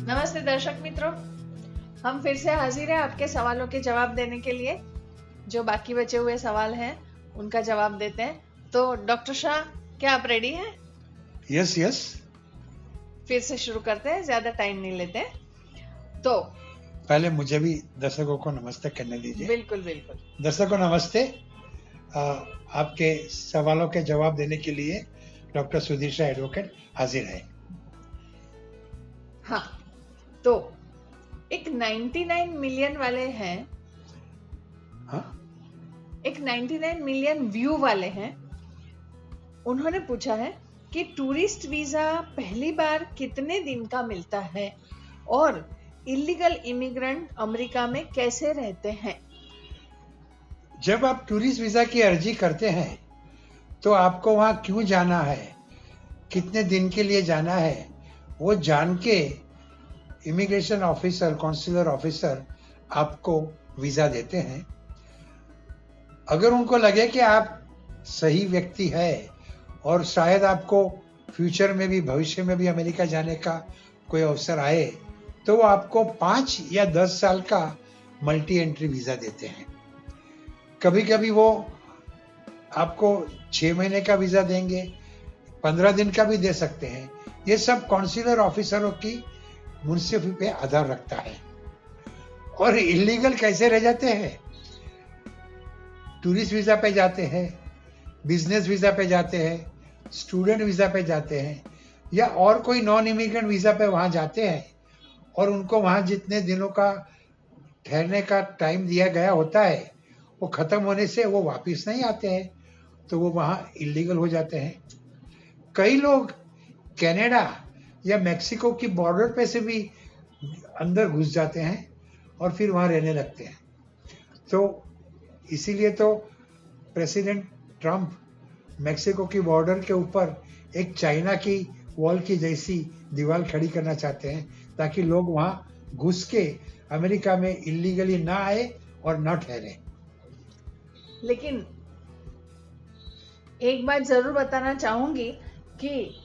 नमस्ते दर्शक मित्रों, हम फिर से हाजिर हैं आपके सवालों के जवाब देने के लिए। जो बाकी बचे हुए सवाल हैं उनका जवाब देते हैं। तो डॉक्टर शाह, क्या आप रेडी हैं? यस। फिर से शुरू करते हैं, ज्यादा टाइम नहीं लेते। तो पहले मुझे भी दर्शकों को नमस्ते करने दीजिए। बिल्कुल बिल्कुल। दर्शकों नमस्ते। आपके सवालों के जवाब देने के लिए डॉक्टर सुधीर शाह एडवोकेट हाजिर है। हाँ, तो एक 99 मिलियन वाले हैं। हाँ? एक 99 मिलियन व्यू वाले हैं। उन्होंने पूछा है कि टूरिस्ट वीजा पहली बार कितने दिन का मिलता है और इलीगल इमिग्रेंट अमेरिका में कैसे रहते हैं। जब आप टूरिस्ट वीजा की अर्जी करते हैं तो आपको वहां क्यों जाना है, कितने दिन के लिए जाना है, वो जान के इमिग्रेशन ऑफिसर, कॉन्सुलर ऑफिसर आपको वीजा देते हैं। अगर उनको लगे कि आप सही व्यक्ति है और शायद आपको फ्यूचर में भी, भविष्य में भी अमेरिका जाने का कोई अवसर आए, तो वो आपको 5 या 10 साल का मल्टी एंट्री वीजा देते हैं। कभी कभी वो आपको 6 महीने का वीजा देंगे, 15 दिन का भी दे सकते हैं। ये सब कॉन्सुलर ऑफिसरों की मुंसिफी पे आधार रखता है। और इलीगल कैसे रह जाते हैं? टूरिस्ट वीजा पे जाते हैं, बिजनेस वीजा पे जाते हैं, स्टूडेंट वीजा पे जाते हैं, या और कोई नॉन इमिग्रेंट वीजा पे वहां जाते हैं और उनको वहां जितने दिनों का ठहरने का टाइम दिया गया होता है वो खत्म होने से वो वापस नहीं आते हैं, तो वो वहां इलीगल हो जाते हैं। कई लोग कनाडा या मेक्सिको की बॉर्डर पे से भी अंदर घुस जाते हैं और फिर वहां रहने लगते हैं। तो इसीलिए तो प्रेसिडेंट ट्रम्प मेक्सिको की बॉर्डर के ऊपर एक चाइना की वॉल की जैसी दीवार खड़ी करना चाहते हैं, ताकि लोग वहां घुस के अमेरिका में इलीगली ना आए और ना ठहरे। लेकिन एक बात जरूर बताना चाहूंगी कि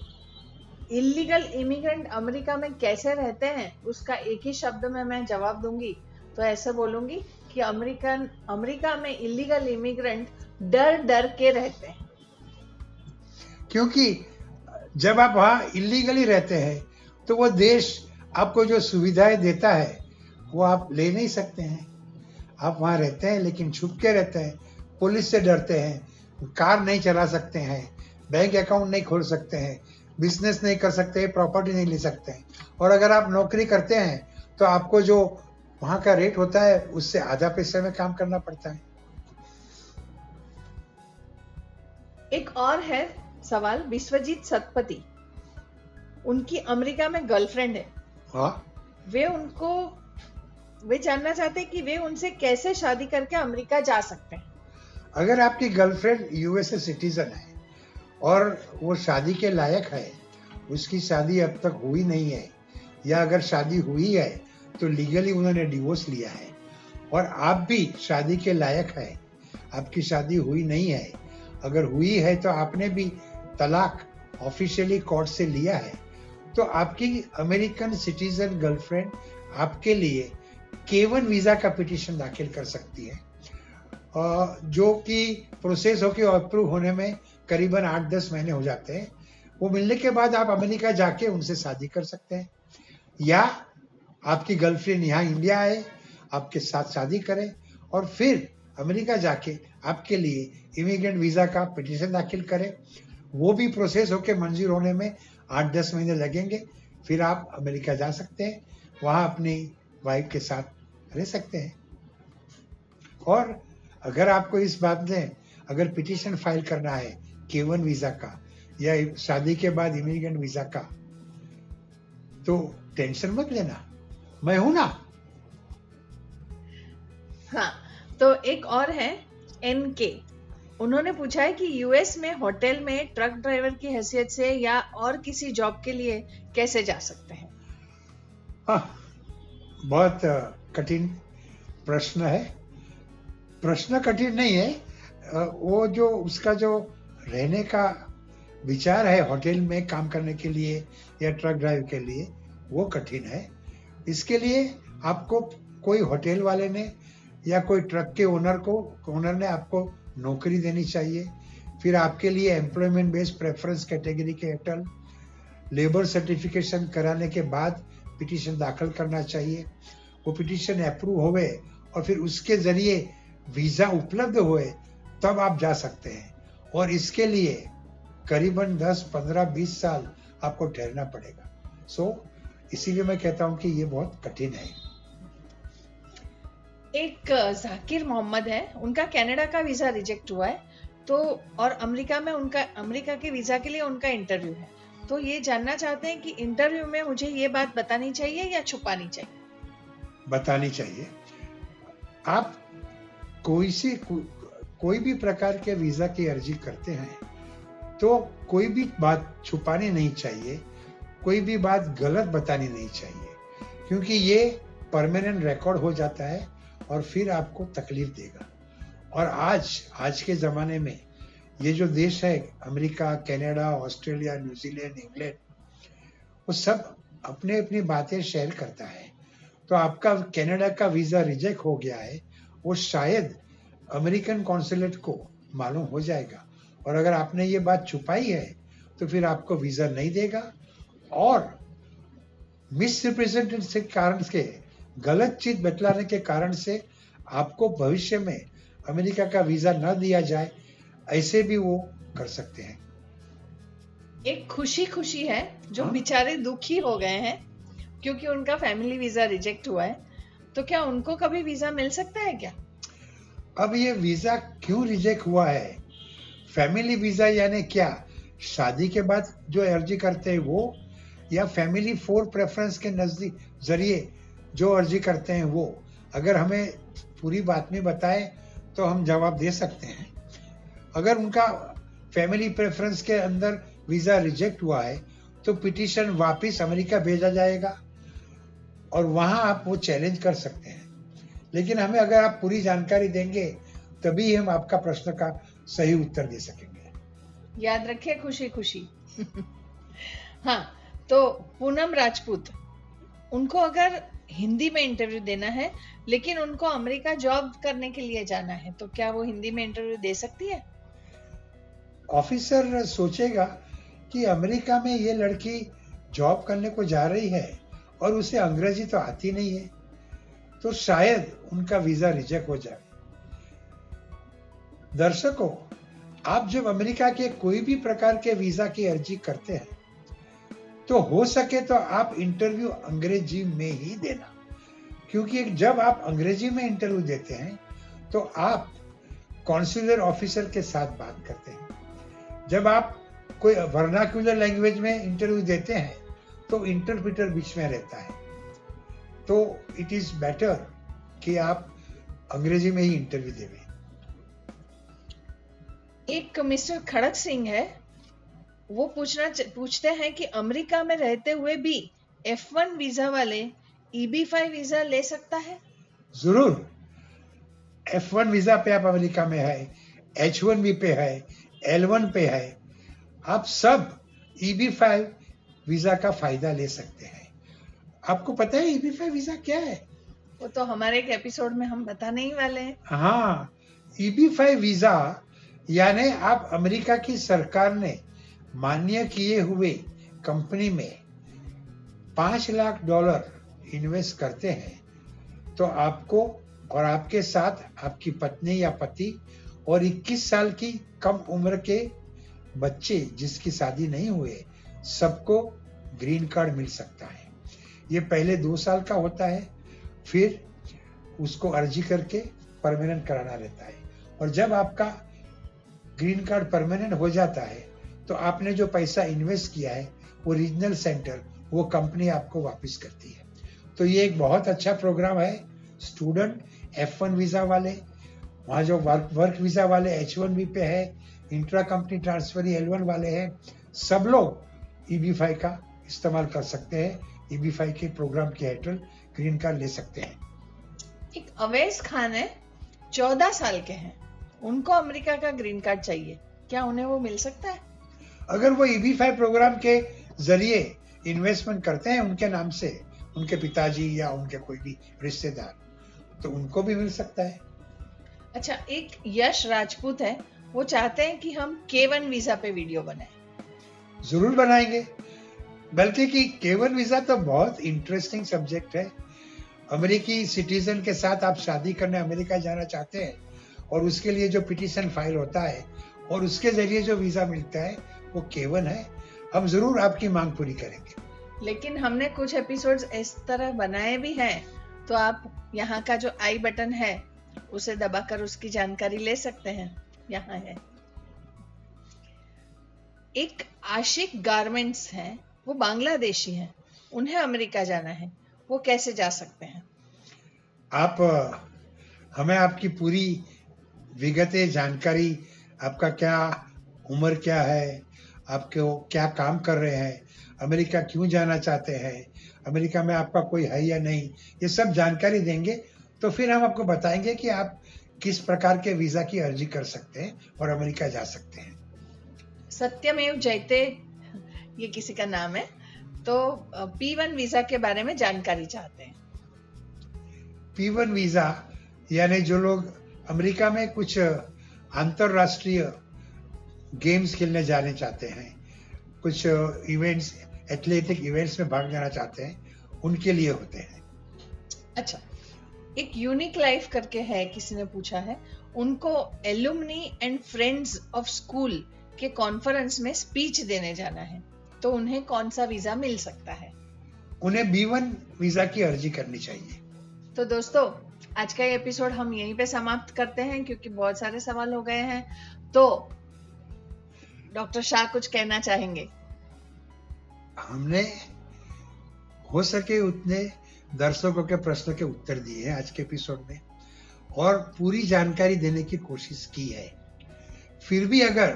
इलीगल इमिग्रेंट अमेरिका में कैसे रहते हैं उसका एक ही शब्द में मैं जवाब दूंगी तो ऐसे बोलूंगी कि अमेरिका में इलीगल इमिग्रेंट डर डर के रहते हैं। क्योंकि जब आप वहां इलीगली रहते हैं तो वो देश आपको जो सुविधाएं देता है वो आप ले नहीं सकते हैं। आप वहां रहते हैं लेकिन छुप के रहते हैं, पुलिस से डरते हैं, कार नहीं चला सकते हैं, बैंक अकाउंट नहीं खोल सकते हैं, बिजनेस नहीं कर सकते, प्रॉपर्टी नहीं ले सकते हैं। और अगर आप नौकरी करते हैं तो आपको जो वहां का रेट होता है उससे आधा पैसे में काम करना पड़ता है। एक और है सवाल विश्वजीत सतपति। उनकी अमेरिका में गर्लफ्रेंड है। हाँ? वे जानना चाहते हैं कि वे उनसे कैसे शादी करके अमेरिका जा सकते हैं। अगर आपकी गर्लफ्रेंड यूएसए सिटीजन है और वो शादी के लायक है, उसकी शादी अब तक हुई नहीं है, या अगर शादी हुई है तो लीगली उन्होंने डिवोर्स लिया है, और आप भी शादी के लायक है, आपकी शादी हुई नहीं है, अगर हुई है तो आपने भी तलाक ऑफिशियली कोर्ट से लिया है, तो आपकी अमेरिकन सिटीजन गर्लफ्रेंड आपके लिए K1 वीजा का पिटीशन दाखिल कर सकती है, जो कि प्रोसेस होकर अप्रूव होने में करीबन 8-10 महीने हो जाते हैं। वो मिलने के बाद आप अमेरिका जाके उनसे शादी कर सकते हैं, या आपकी गर्लफ्रेंड यहाँ इंडिया आए, आपके साथ शादी करे और फिर अमेरिका जाके आपके लिए इमिग्रेंट वीजा का पिटीशन दाखिल करे। वो भी प्रोसेस होकर मंजूर होने में 8-10 महीने लगेंगे। फिर आप अमेरिका जा सकते हैं, वहां अपनी वाइफ के साथ रह सकते हैं। और अगर आपको इस बात में अगर पिटीशन फाइल करना है K1 वीजा का या शादी के बाद इमिग्रेंट वीजा का, तो टेंशन मत लेना, मैं हूं ना। हाँ, तो एक और है NK। उन्होंने पूछा है कि यूएस में होटल में ट्रक ड्राइवर की हैसियत से या और किसी जॉब के लिए कैसे जा सकते हैं। बहुत कठिन प्रश्न है। प्रश्न कठिन नहीं है, वो जो उसका जो रहने का विचार है होटल में काम करने के लिए या ट्रक ड्राइव के लिए, वो कठिन है। इसके लिए आपको कोई होटल वाले ने या कोई ट्रक के ओनर ने आपको नौकरी देनी चाहिए। फिर आपके लिए एम्प्लॉयमेंट बेस्ड प्रेफरेंस कैटेगरी के हेठल लेबर सर्टिफिकेशन कराने के बाद पिटीशन दाखिल करना चाहिए। वो पिटीशन अप्रूव होवे और फिर उसके जरिए वीजा उपलब्ध हुए तब आप जा सकते हैं, और इसके लिए करीबन 10, 15, 20 साल आपको ठहरना पड़ेगा। इसीलिए मैं कहता हूं कि ये बहुत कठिन है। एक जाकिर मोहम्मद है, उनका कनाडा का वीजा रिजेक्ट हुआ है, तो और अमेरिका के वीजा के लिए उनका इंटरव्यू है, तो ये जानना चाहते हैं कि इंटरव्यू में मुझे ये बात बतानी चाहिए या छुपानी चाहिए? बतानी चाहिए। आप कोई भी प्रकार के वीजा की अर्जी करते हैं तो कोई भी बात छुपानी नहीं चाहिए, कोई भी बात गलत बतानी नहीं चाहिए, क्योंकि ये परमानेंट रिकॉर्ड हो जाता है और फिर आपको तकलीफ देगा। और आज के जमाने में ये जो देश है, America, Canada, Australia, New Zealand, England, वो सब अपने अपनी बातें शेयर करता है। तो आपका कनाडा का वीजा रिजेक्ट हो गया है, वो शायद अमेरिकन कॉन्सुलेट को मालूम हो जाएगा, और अगर आपने ये बात छुपाई है तो फिर आपको वीजा नहीं देगा, और मिसरिप्रेजेंटेशन के कारण से, गलत चीज बतलाने के कारण से आपको भविष्य में अमेरिका का वीजा न दिया जाए, ऐसे भी वो कर सकते हैं। एक खुशी है जो हाँ? बेचारे दुखी हो गए हैं क्योंकि उनका फैमिली वीजा रिजेक्ट हुआ है, तो क्या उनको कभी वीजा मिल सकता है क्या? अब ये वीजा क्यों रिजेक्ट हुआ है? फैमिली वीजा यानी क्या? शादी के बाद जो अर्जी करते हैं वो, या फैमिली 4 प्रेफरेंस के नजदीक जरिए जो अर्जी करते हैं वो? अगर हमें पूरी बात में बताए तो हम जवाब दे सकते हैं। अगर उनका फैमिली प्रेफरेंस के अंदर वीजा रिजेक्ट हुआ है तो पिटीशन वापस अमेरिका भेजा जाएगा और वहां आप वो चैलेंज कर सकते हैं। लेकिन हमें अगर आप पूरी जानकारी देंगे तभी हम आपका प्रश्न का सही उत्तर दे सकेंगे। याद रखिए, खुशी हाँ, तो पूनम राजपूत, उनको अगर हिंदी में इंटरव्यू देना है लेकिन उनको अमेरिका जॉब करने के लिए जाना है, तो क्या वो हिंदी में इंटरव्यू दे सकती है? ऑफिसर सोचेगा कि अमेरिका में ये लड़की जॉब करने को जा रही है और उसे अंग्रेजी तो आती नहीं है, तो शायद उनका वीजा रिजेक्ट हो जाए। दर्शकों, आप जब अमेरिका के कोई भी प्रकार के वीजा की अर्जी करते हैं तो हो सके तो आप इंटरव्यू अंग्रेजी में ही देना, क्योंकि जब आप अंग्रेजी में इंटरव्यू देते हैं तो आप कॉन्सुलर ऑफिसर के साथ बात करते हैं। जब आप कोई वर्नाक्युलर लैंग्वेज में इंटरव्यू देते हैं तो इंटरप्रेटर बीच में रहता है, तो इट इज बेटर कि आप अंग्रेजी में ही इंटरव्यू देवें। एक मिस्टर खड़क सिंह है, वो पूछते हैं कि अमेरिका में रहते हुए भी F1 वीजा वाले EB-5 वीजा ले सकता है? जरूर। F1 वीजा पे आप अमेरिका में है, H1B पे है, L1 पे है, आप सब EB-5 वीजा का फायदा ले सकते हैं। आपको पता है EB-5 वीजा क्या है? वो तो हमारे एक एपिसोड में हम बताने ही वाले हैं। हाँ, EB-5 वीजा यानी आप अमेरिका की सरकार ने मान्य किए हुए कंपनी में $5 लाख इन्वेस्ट करते हैं, तो आपको और आपके साथ आपकी पत्नी या पति और 21 साल की कम उम्र के बच्चे जिसकी शादी नहीं हुए, सबको ग्रीन कार्ड मिल सकता है। ये पहले 2 साल का होता है, फिर उसको अर्जी करके परमानेंट कराना रहता है, और जब आपका ग्रीन कार्ड परमानेंट हो जाता है तो आपने जो पैसा इन्वेस्ट किया है वो रीजनल सेंटर, वो कंपनी आपको वापस करती है। तो ये एक बहुत अच्छा प्रोग्राम है। स्टूडेंट F1 वीजा वाले, वहाँ जो वर्क वीजा वाले H1B पे है, इंट्रा कंपनी ट्रांसफर L1 वाले हैं, सब लोग EB-5 का इस्तेमाल कर सकते हैं। EB-5 के प्रोग्राम के हेठल ग्रीन कार्ड ले सकते हैं। एक अवैस खान है, 14 साल के हैं, उनको अमेरिका का ग्रीन कार्ड चाहिए, क्या उन्हें वो मिल सकता है? अगर वो EB-5 प्रोग्राम के जरिए इन्वेस्टमेंट करते हैं उनके नाम से, उनके पिताजी या उनके कोई भी रिश्तेदार, तो उनको भी मिल सकता है। अच्छा, एक यश राजपूत है, वो चाहते हैं कि हम K1 वीजा पे वीडियो बनाएं। जरूर बनाएंगे, बल्कि कि K1 वीजा तो बहुत इंटरेस्टिंग सब्जेक्ट है। अमेरिकी सिटीजन के साथ आप शादी करने अमेरिका जाना चाहते हैं और उसके लिए जो पिटीशन फाइल होता है और उसके जरिए जो वीजा मिलता है वो K1 है। हम जरूर आपकी मांग पूरी करेंगे। लेकिन हमने कुछ एपिसोड्स इस तरह बनाए भी हैं, तो आप यहाँ का जो आई बटन है उसे दबाकर उसकी जानकारी ले सकते हैं। यहाँ है एक आशिक गारमेंट्स हैं, वो बांग्लादेशी हैं, उन्हें अमेरिका जाना है, वो कैसे जा सकते हैं? आप हमें आपकी पूरी विगतें जानकारी, आपका क्या उम्र क्या है, आपके क्या काम कर रहे हैं, अमेरिका क्यों जाना चाहते हैं, अमेरिका में आपका कोई है या नहीं, ये सब जानकारी देंगे तो फिर हम आपको बताएंगे कि आप किस प्रकार के वीजा की अर्जी कर सकते हैं और अमेरिका जा सकते हैं। सत्यमेव जयते ये किसी का नाम है, तो P1 वीजा के बारे में जानकारी चाहते हैं। P1 वीजा यानी जो लोग अमेरिका में कुछ अंतरराष्ट्रीय गेम्स खेलने जाने चाहते हैं, कुछ इवेंट्स, एथलेटिक इवेंट्स में भाग लेना चाहते हैं, उनके लिए होते हैं। अच्छा, एक यूनिक लाइफ करके है, किसी ने पूछा है, उनको alumni and friends of school के कॉन्फ्रेंस में स्पीच देने जाना है, तो उन्हें कौन सा वीजा मिल सकता है? उन्हें B1 वीजा की अर्जी करनी चाहिए। तो दोस्तों, आज का ये एपिसोड हम यहीं पे समाप्त करते हैं, क्योंकि बहुत सारे सवाल हो गए हैं। तो डॉक्टर शाह कुछ कहना चाहेंगे? हमने हो सके उतने दर्शकों के प्रश्नों के उत्तर दिए हैं आज के एपिसोड में और पूरी जानकारी देने की कोशिश की है। फिर भी अगर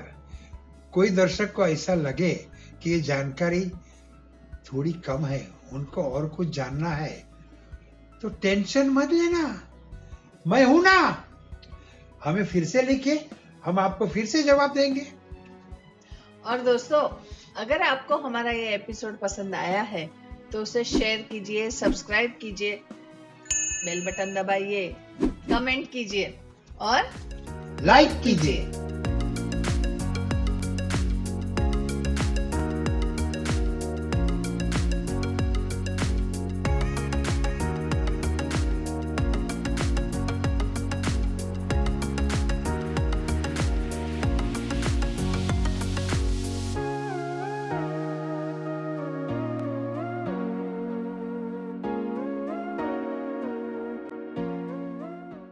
कोई दर्शक को ऐसा लगे कि ये जानकारी थोड़ी कम है, उनको और कुछ जानना है, तो टेंशन मत लेना, मैं हूं ना। हमें फिर से लिखिए, हम आपको फिर से जवाब देंगे। और दोस्तों, अगर आपको हमारा ये एपिसोड पसंद आया है तो उसे शेयर कीजिए, सब्सक्राइब कीजिए, बेल बटन दबाइए, कमेंट कीजिए और लाइक कीजिए।